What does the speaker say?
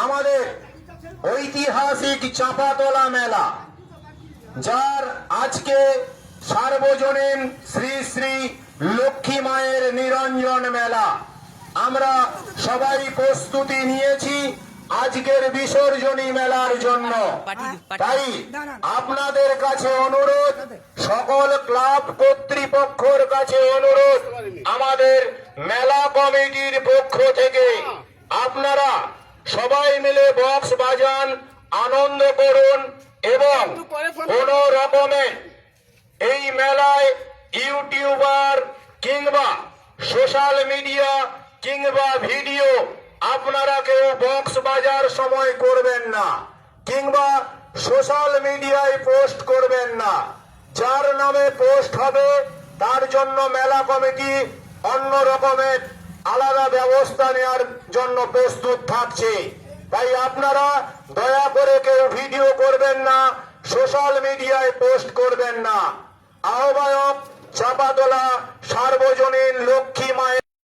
আমাদের ঐতিহাসিক চাঁপাতলা মেলা, যার আজকে সার্বজনীন শ্রী শ্রী লক্ষ্মী মায়ের নিরঞ্জন মেলা। আমরা সবাই প্রস্তুতি নিয়েছি আজকের বিসর্জনী মেলার জন্য। তাই আপনাদের কাছে অনুরোধ, সকল ক্লাব কর্তৃপক্ষের কাছে অনুরোধ, আমাদের মেলা কমিটির পক্ষ থেকে আপনারা সবাই মিলে বক্স বাজান, আনন্দ করুন এবং কোন রকমের এই মেলায় ইউটিউবার কিংবা সোশ্যাল মিডিয়া কিংবা ভিডিও আপনারা কেউ বক্স বাজার সময় করবেন না কিংবা সোশ্যাল মিডিয়ায় পোস্ট করবেন না। যার নামে পোস্ট হবে তার জন্য মেলা কমিটি অন্য রকমের আলাদা ব্যবস্থা নেওয়ার জন্য প্রস্তুত থাকছে। তাই আপনারা দয়া করে কেউ ভিডিও করবেন না, সোশ্যাল মিডিয়ায় পোস্ট করবেন না। আহ্বায়ক চাঁপাতলা সার্বজনীন লক্ষ্মী মায়ের